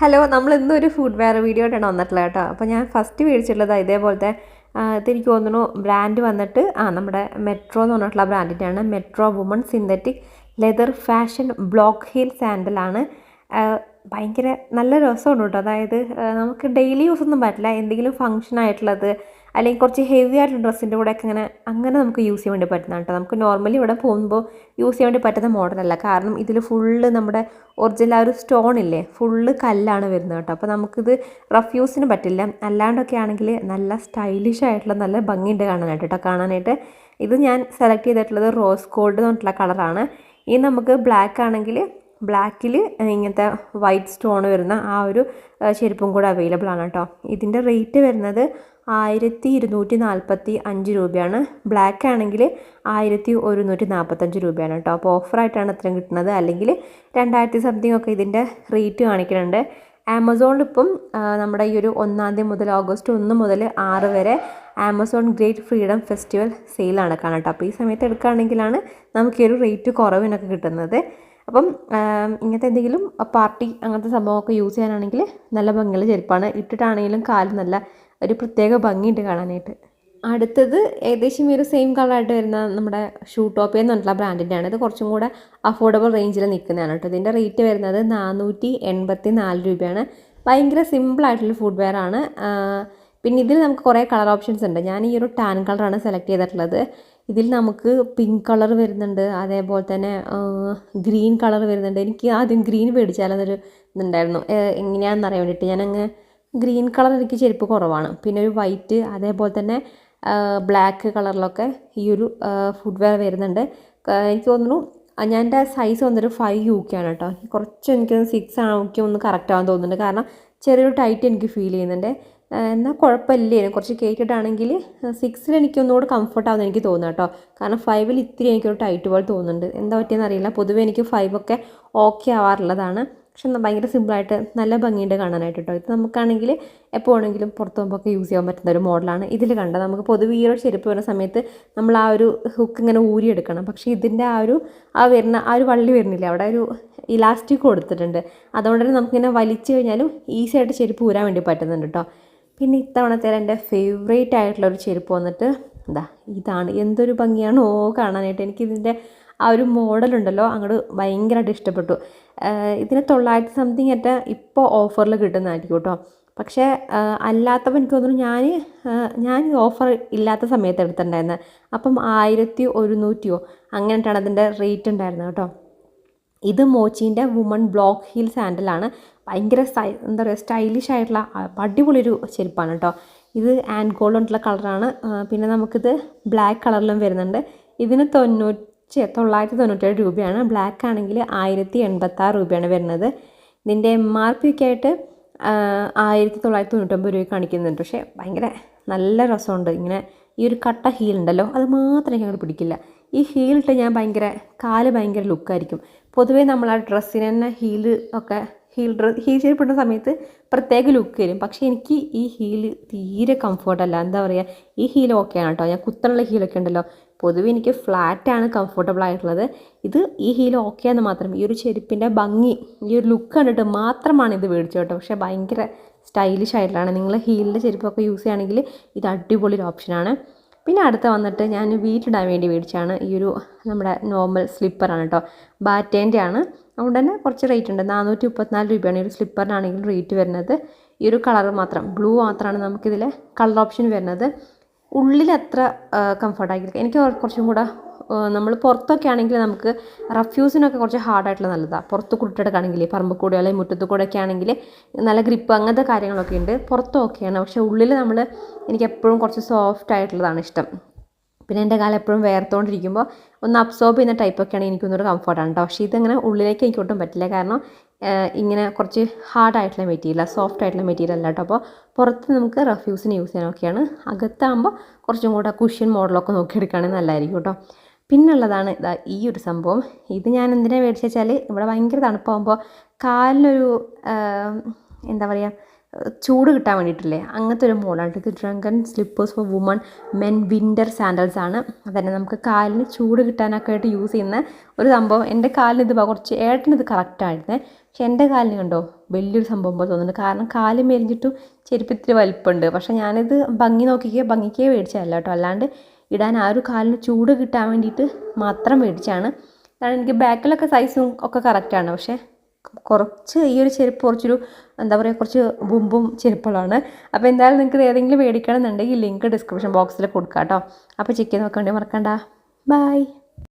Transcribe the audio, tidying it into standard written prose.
Hello, നമ്മൾ ഇന്നൊരു food wear video ആയിട്ടാണ് വന്നിട്ടുള്ളത് കേട്ടോ. അപ്പോൾ ഞാൻ ഫസ്റ്റ് മേടിച്ചിട്ടുള്ളത് ഇതേപോലത്തെ ഇതെനിക്ക് തോന്നുന്നു ബ്രാൻഡ് വന്നിട്ട് നമ്മുടെ മെട്രോ എന്ന് പറഞ്ഞിട്ടുള്ള ബ്രാൻഡിൻ്റെയാണ്. Metro woman synthetic leather fashion block heel സാൻഡലാണ്. ഭയങ്കര നല്ല രസമുണ്ട് കേട്ടോ. അതായത് നമുക്ക് ഡെയിലി യൂസ് ഒന്നും പറ്റില്ല, എന്തെങ്കിലും ഫംഗ്ഷൻ ആയിട്ടുള്ളത് അല്ലെങ്കിൽ കുറച്ച് ഹെവി ആയിട്ടുള്ള ഡ്രസ്സിൻ്റെ കൂടെയൊക്കെ അങ്ങനെ നമുക്ക് യൂസ് ചെയ്യാൻ വേണ്ടി പറ്റുന്നതാണ് കേട്ടോ. നമുക്ക് നോർമലി ഇവിടെ പോകുമ്പോൾ യൂസ് ചെയ്യാൻ വേണ്ടി പറ്റുന്ന മോഡലല്ല. കാരണം ഇതിൽ ഫുള്ള് നമ്മുടെ ഒറിജിനൽ ആ ഒരു സ്റ്റോൺ ഇല്ലേ, ഫുള്ള് കല്ലാണ് വരുന്നത് കേട്ടോ. അപ്പോൾ നമുക്കിത് റഫ് യൂസിന് പറ്റില്ല. അല്ലാണ്ടൊക്കെ ആണെങ്കിൽ നല്ല സ്റ്റൈലിഷ് ആയിട്ടുള്ള നല്ല ഭംഗിയുണ്ട് കാണാനായിട്ട് കേട്ടോ. കാണാനായിട്ട് ഇത് ഞാൻ സെലക്ട് ചെയ്തിട്ടുള്ളത് റോസ് ഗോൾഡ് എന്ന് പറഞ്ഞിട്ടുള്ള കളറാണ്. ഇനി നമുക്ക് ബ്ലാക്ക് ആണെങ്കിൽ ബ്ലാക്കിൽ ഇങ്ങനത്തെ വൈറ്റ് സ്റ്റോൺ വരുന്ന ആ ഒരു ചെരുപ്പും കൂടെ അവൈലബിൾ ആണ് കേട്ടോ. ഇതിൻ്റെ റേറ്റ് വരുന്നത് 1245 രൂപയാണ്. ബ്ലാക്ക് ആണെങ്കിൽ 1145 രൂപയാണ് കേട്ടോ. അപ്പോൾ ഓഫറായിട്ടാണ് ഇത്രയും കിട്ടുന്നത്. അല്ലെങ്കിൽ 2000 സംതിങ് ഒക്കെ ഇതിൻ്റെ റേറ്റ് കാണിക്കുന്നുണ്ട്. ആമസോണിൽ ഇപ്പം നമ്മുടെ ഈ ഒരു 1-ാം തീയതി മുതൽ ഓഗസ്റ്റ് 1 മുതൽ 6 വരെ ആമസോൺ ഗ്രേറ്റ് ഫ്രീഡം ഫെസ്റ്റിവൽ സെയിലാണ് കാണാം. അപ്പോൾ ഈ സമയത്ത് എടുക്കുകയാണെങ്കിലാണ് നമുക്ക് ഈ ഒരു റേറ്റ് കുറവിനൊക്കെ കിട്ടുന്നത്. അപ്പം ഇങ്ങനത്തെ എന്തെങ്കിലും പാർട്ടി അങ്ങനത്തെ സംഭവമൊക്കെ യൂസ് ചെയ്യാനാണെങ്കിൽ നല്ല ഭംഗിയുള്ള ചെരുപ്പാണ്. ഇട്ടിട്ടാണെങ്കിലും കാല് നല്ല ഒരു പ്രത്യേക ഭംഗിയുണ്ട് കാണാനായിട്ട്. അടുത്തത് ഏകദേശം ഈ ഒരു സെയിം കളറായിട്ട് വരുന്ന നമ്മുടെ ഷൂട്ടോപ്പിയ എന്ന് പറഞ്ഞിട്ടുള്ള ബ്രാൻഡിൻ്റെയാണ്. ഇത് കുറച്ചും കൂടെ അഫോർഡബിൾ റേഞ്ചിൽ നിൽക്കുന്നതാണ് കേട്ടോ. ഇതിൻ്റെ റേറ്റ് വരുന്നത് 484 രൂപയാണ്. ഭയങ്കര സിമ്പിളായിട്ടുള്ള ഫുഡ് വെയർ ആണ്. പിന്നെ ഇതിൽ നമുക്ക് കുറേ കളർ ഓപ്ഷൻസ് ഉണ്ട്. ഞാൻ ഈ ഒരു ടാൻ കളറാണ് സെലക്ട് ചെയ്തിട്ടുള്ളത്. ഇതിൽ നമുക്ക് പിങ്ക് കളർ വരുന്നുണ്ട്, അതേപോലെ തന്നെ ഗ്രീൻ കളർ വരുന്നുണ്ട്. എനിക്ക് ആദ്യം ഗ്രീൻ മേടിച്ചാലെന്നൊരു ഇതുണ്ടായിരുന്നു, എങ്ങനെയാണെന്ന് അറിയാൻ വേണ്ടിയിട്ട്. ഞാനങ്ങ് ഗ്രീൻ കളർ എനിക്ക് ചെരുപ്പ് കുറവാണ്. പിന്നെ ഒരു വൈറ്റ്, അതേപോലെ തന്നെ ബ്ലാക്ക് കളറിലൊക്കെ ഈ ഒരു ഫുഡ് വെയർ വരുന്നുണ്ട്. എനിക്ക് തോന്നുന്നു ഞാൻ എൻ്റെ സൈസ് വന്നിട്ട് 5 UK ആണ് കേട്ടോ. കുറച്ച് എനിക്ക് 6 UK ഒന്ന് കറക്റ്റ് ആവാൻ തോന്നുന്നുണ്ട്. കാരണം ചെറിയൊരു ടൈറ്റ് എനിക്ക് ഫീൽ ചെയ്യുന്നുണ്ട്. എന്നാൽ കുഴപ്പമില്ലേ, കുറച്ച് കേട്ടിട്ടാണെങ്കിൽ 6 എനിക്കൊന്നുകൂടെ കംഫർട്ടാവുമെന്ന് എനിക്ക് തോന്നുന്നു കേട്ടോ. കാരണം 5 ഇത്തിരി എനിക്കൊരു ടൈറ്റ് പോലെ തോന്നുന്നുണ്ട്. എന്താ പറ്റിയെന്ന് അറിയില്ല. പൊതുവേ എനിക്ക് 5 ഒക്കെ ഓക്കെ ആവാറുള്ളതാണ്. പക്ഷെ ഭയങ്കര സിമ്പിളായിട്ട് നല്ല ഭംഗിയുണ്ട് കാണാനായിട്ട് കേട്ടോ. ഇത് നമുക്കാണെങ്കിൽ എപ്പോൾ വേണമെങ്കിലും പുറത്ത് പോകുമ്പോഴൊക്കെ യൂസ് ചെയ്യാൻ പറ്റുന്ന ഒരു മോഡലാണ്. ഇതിൽ കണ്ടത് നമുക്ക് പൊതുവെ ഈ ഒരു ചെരുപ്പ് വരുന്ന സമയത്ത് നമ്മൾ ആ ഒരു ഹുക്ക് ഇങ്ങനെ ഊരിയെടുക്കണം. പക്ഷേ ഇതിൻ്റെ ആ ഒരു വള്ളി വരുന്നില്ല, അവിടെ ഒരു ഇലാസ്റ്റിക് കൊടുത്തിട്ടുണ്ട്. അതുകൊണ്ട് തന്നെ നമുക്കിങ്ങനെ വലിച്ചു കഴിഞ്ഞാലും ഈസി ആയിട്ട് ചെരുപ്പ് ഊരാൻ വേണ്ടി പറ്റുന്നുണ്ട് കേട്ടോ. പിന്നെ ഇത്തവണത്തെ എൻ്റെ ഫേവറേറ്റ് ആയിട്ടുള്ളൊരു ചെരുപ്പ് വന്നിട്ട് ഇതാണ്. എന്തൊരു ഭംഗിയാണോ കാണാനായിട്ട്. എനിക്കിതിൻ്റെ ആ ഒരു മോഡലുണ്ടല്ലോ അങ്ങോട്ട് ഭയങ്കരമായിട്ട് ഇഷ്ടപ്പെട്ടു. ഇതിന് 900 സംതിങ് ആയിട്ട് ഇപ്പോൾ ഓഫറിൽ കിട്ടുന്നതായിരിക്കും കേട്ടോ. പക്ഷേ അല്ലാത്തപ്പോൾ എനിക്ക് തോന്നുന്നു ഞാൻ ഓഫർ ഇല്ലാത്ത സമയത്ത് എടുത്തിട്ടുണ്ടായിരുന്നത്. അപ്പം 1100 അങ്ങനെയായിട്ടാണ് അതിൻ്റെ റേറ്റ് ഉണ്ടായിരുന്നത് കേട്ടോ. ഇത് മോച്ചീൻ്റെ വുമൺ ബ്ലോക്ക് ഹീൽ സാൻഡലാണ്. ഭയങ്കര എന്താ പറയുക, സ്റ്റൈലിഷ് ആയിട്ടുള്ള അടിപൊളിയൊരു ചെരുപ്പാണ് കേട്ടോ. ഇത് ആൻഡ് ഗോൾഡ് കൊണ്ടുള്ള കളറാണ്. പിന്നെ നമുക്കിത് ബ്ലാക്ക് കളറിലും വരുന്നുണ്ട്. ഇതിന് 997 രൂപയാണ്. ബ്ലാക്ക് ആണെങ്കിൽ 1086 രൂപയാണ് വരുന്നത്. ഇതിൻ്റെ MRP ഒക്കെ ആയിട്ട് 1999 രൂപ കാണിക്കുന്നുണ്ട്. പക്ഷേ ഭയങ്കര നല്ല രസമുണ്ട്. ഇങ്ങനെ ഈ ഒരു കട്ട ഹീൽ ഉണ്ടല്ലോ, അത് മാത്രം എനിക്ക് അങ്ങോട്ട് പിടിക്കില്ല. ഈ ഹീലിട്ട് ഞാൻ കാല് ഭയങ്കര ലുക്കായിരിക്കും. പൊതുവേ നമ്മൾ ആ ഡ്രസ്സിന് തന്നെ ഹീൽ ചെരുപ്പിടുന്ന സമയത്ത് പ്രത്യേക ലുക്ക് വരും. പക്ഷേ എനിക്ക് ഈ ഹീല് തീരെ കംഫർട്ടല്ല. എന്താ പറയുക, ഈ ഹീൽ ഓക്കെയാണ് കേട്ടോ. ഞാൻ കുത്തനുള്ള ഹീലൊക്കെ ഉണ്ടല്ലോ, പൊതുവെ എനിക്ക് ഫ്ലാറ്റാണ് കംഫർട്ടബിൾ ആയിട്ടുള്ളത്. ഈ ഹീൽ ഓക്കെയാന്ന് മാത്രം. ഈ ഒരു ചെരുപ്പിൻ്റെ ഭംഗി, ഈ ഒരു ലുക്ക് കണ്ടിട്ട് മാത്രമാണ് ഇത് മേടിച്ചത് കേട്ടോ. പക്ഷേ ഭയങ്കര സ്റ്റൈലിഷ് ആയിട്ടുള്ളതാണ്. നിങ്ങൾ ഹീലിൻ്റെ ചെരുപ്പൊക്കെ യൂസ് ചെയ്യുകയാണെങ്കിൽ ഇത് അടിപൊളി ഒരു ഓപ്ഷനാണ്. പിന്നെ അടുത്ത വന്നിട്ട് ഞാൻ വീട്ടിലിടാൻ വേണ്ടി മേടിച്ചാണ് ഈ ഒരു നമ്മുടെ നോർമൽ സ്ലിപ്പറാണ് കേട്ടോ. ബാറ്റേൻ്റെ ആണ്. അതുകൊണ്ട് തന്നെ കുറച്ച് റേറ്റ് ഉണ്ട്. 434 രൂപയാണ് ഈ ഒരു സ്ലിപ്പറിനാണെങ്കിൽ റേറ്റ് വരുന്നത്. ഈ ഒരു കളർ മാത്രം, ബ്ലൂ മാത്രമാണ് നമുക്കിതിൽ കളർ ഓപ്ഷൻ വരുന്നത്. ഉള്ളിൽ അത്ര കംഫർട്ടായിരിക്കും. എനിക്ക് കുറച്ചും കൂടെ നമ്മൾ പുറത്തൊക്കെ ആണെങ്കിൽ നമുക്ക് റഫ്യൂസിനൊക്കെ കുറച്ച് ഹാർഡായിട്ടുള്ള നല്ലതാണ്. പുറത്ത് കുട്ടിയെടുക്കുകയാണെങ്കിൽ പറമ്പ് കൂടെ അല്ലെങ്കിൽ മുറ്റത്ത് കൂടെ ഒക്കെ ആണെങ്കിൽ നല്ല ഗ്രിപ്പ് അങ്ങനത്തെ കാര്യങ്ങളൊക്കെ ഉണ്ട്. പുറത്തും ഓക്കെയാണ്. പക്ഷേ ഉള്ളിൽ എനിക്ക് എപ്പോഴും കുറച്ച് സോഫ്റ്റ് ആയിട്ടുള്ളതാണ് ഇഷ്ടം. പിന്നെ എൻ്റെ കാലം എപ്പോഴും വേർത്തുകൊണ്ടിരിക്കുമ്പോൾ ഒന്ന് അബ്സോർബ് ചെയ്യുന്ന ടൈപ്പൊക്കെയാണ് എനിക്കൊന്നൊരു കംഫർട്ടാണ് കേട്ടോ. പക്ഷേ ഇതങ്ങനെ ഉള്ളിലേക്ക് എനിക്ക് ഒട്ടും പറ്റില്ല. കാരണം ഇങ്ങനെ കുറച്ച് ഹാർഡായിട്ടുള്ള മെറ്റീരിയൽ, സോഫ്റ്റ് ആയിട്ടുള്ള മെറ്റീരിയൽ അല്ല കേട്ടോ. അപ്പോൾ പുറത്ത് നമുക്ക് റഫ്യൂസിന് യൂസ് ചെയ്യാനൊക്കെയാണ്. അകത്താകുമ്പോൾ കുറച്ചും കൂടെ കുഷ്യൻ മോഡലൊക്കെ നോക്കിയെടുക്കുകയാണെങ്കിൽ നല്ലതായിരിക്കും കേട്ടോ. പിന്നുള്ളതാണ് ഈ ഒരു സംഭവം. ഇത് ഞാൻ എന്തിനാണ് മേടിച്ചു വെച്ചാൽ ഇവിടെ ഭയങ്കര തണുപ്പാകുമ്പോൾ കാലിനൊരു എന്താ പറയുക, ചൂട് കിട്ടാൻ വേണ്ടിയിട്ടില്ലേ അങ്ങനത്തെ ഒരു മോഡലാണ്. ഇത് drunken slippers for woman men winter sandals ആണ്. അതന്നെ നമുക്ക് കാലിന് ചൂട് കിട്ടാനൊക്കെ ആയിട്ട് യൂസ് ചെയ്യുന്ന ഒരു സംഭവം. എൻ്റെ കാലിന് ഇത് കുറച്ച് ഏട്ടനിത് കറക്റ്റായിരുന്നേ, പക്ഷെ എൻ്റെ കാലിന് കണ്ടോ വലിയൊരു സംഭവം പോലെ തോന്നുന്നുണ്ട്. കാരണം കാല് മെലിഞ്ഞിട്ടും ചെരുപ്പത്തിരി വലിപ്പമുണ്ട്. പക്ഷെ ഞാനിത് ഭംഗിക്കേ മേടിച്ചതല്ല കേട്ടോ, അല്ലാണ്ട് ഇടാൻ ആ ഒരു കാലിന് ചൂട് കിട്ടാൻ വേണ്ടിയിട്ട് മാത്രം മേടിച്ചാണ്. അതാണ് എനിക്ക് ബാക്കിലൊക്കെ സൈസും ഒക്കെ കറക്റ്റാണ്. പക്ഷേ കുറച്ച് ഈ ഒരു ചെരുപ്പ് കുറച്ചൊരു എന്താ പറയുക കുറച്ച് ബുംബും ചെരുപ്പുകളാണ്. അപ്പോൾ എന്തായാലും നിങ്ങൾക്ക് ഏതെങ്കിലും മേടിക്കണം എന്നുണ്ടെങ്കിൽ ലിങ്ക് ഡിസ്ക്രിപ്ഷൻ ബോക്സിൽ കൊടുക്കാം കേട്ടോ. അപ്പോൾ ചെക്ക് ചെയ്ത് നോക്കേണ്ടി മറക്കണ്ട. ബൈ.